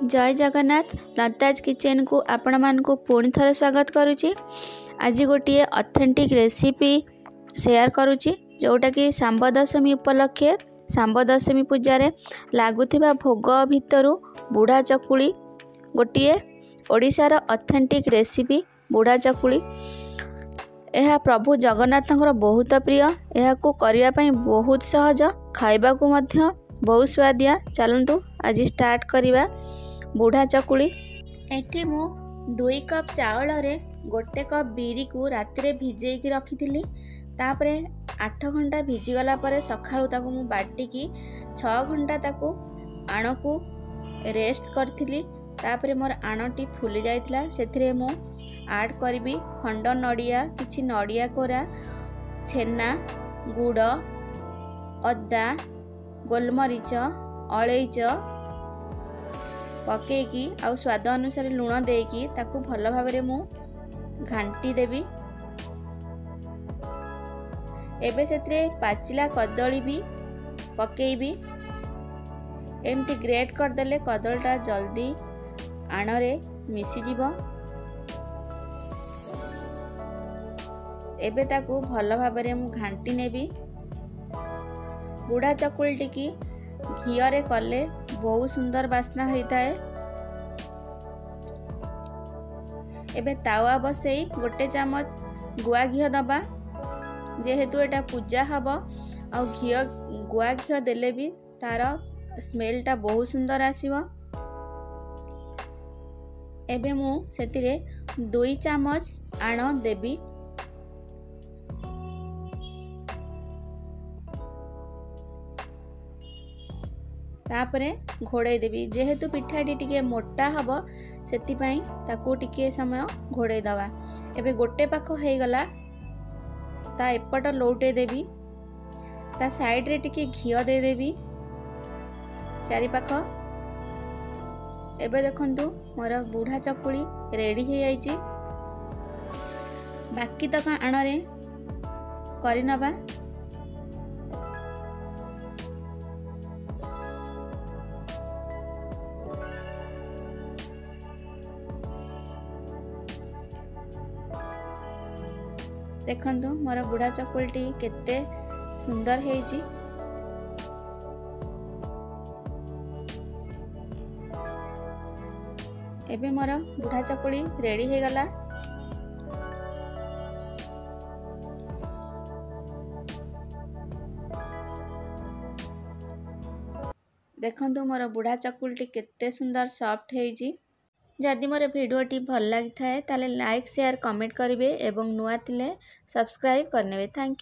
जय जगन्नाथ लताज किचन को आपण मानकु पुणी थरे स्वागत करुच्ची। आज गोटे ऑथेंटिक रेसिपी शेयर करुच्ची जोटा कि सांब दशमी उपलक्षे सांब दशमी पूजार लगुवा भोग भितरु बुढ़ा चकुली गोटे ओडिशार ऑथेंटिक रेसिपी बुढ़ा चकुली। यह प्रभु जगन्नाथंकर बहुत प्रिय। यह करने बहुत सहज, खाइबा को मध्य बहुत स्वादिया। चलतु आज स्टार्ट करिबा बुढ़ा चकुली। एठी मु 2 कप चावल रे 1 कप बिरी को राति भिजे रखी थी। तापरे 8 घंटा भिजीगला सकाळु ताकू मु बाटिकी 6 घंटा ताकू आण को रेस्ट करथिली। तापरे मोर आणटी फुली जाइतिला। सेथिरे मु ऐड करबी खंड नड़िया, किछि नड़िया कोरा, छेना, गुड़, अदा, गोलमरीच, अलैच पकेकी आउ स्वाद अनुसार लुण देकी ताकू भल भाव मु घांटी देवी। एबे सेत्रे पाचिला कदली भी पकेबी। एमती ग्रेट करदेले कदलटा जल्दी आणरे मिसी जीवो। एबे ताकू भल भाव मु घांटी नेबी। बुढ़ा चकुली टिकी घीरे कले बहुत सुंदर बास्ना होता है। एबे तावा बसई 1 चामच गुआ घी दबा। जेहेतु एटा पूजा हब आ घी गुआ घी देले भी तार स्मेलटा बहुत सुंदर आसीबो। एबे मु सेतिरे 2 चामच आण देबी। तापरे घोड़े देवी। जेहेतु पिठाटी टिके मोटा हब सेति पई ताकू टिके समय घोड़े दवा। एबे गोटे पाख हो गला ता एपट लौटे देवी। ता साइड रे टिके घी दे देवी चारि पाख। एबे देखंतु मोर बुढ़ा चकुली रेडी हो जाइची। बाकी तक आणरे करि नबा। देखंतु मोर बुढ़ा चकुलटी केते सुंदर हेजी। एबे मोर बुढ़ा चकुली रेडी हो गला। देखंतु मोर बुढ़ा चकुलटी केते सुंदर सॉफ्ट हेजी। जदि मोर भिडियोटी भल लगी थाए ताले लाइक शेयर कमेंट करेंगे एवं नुआ थिले सब्सक्राइब करने। Thank you.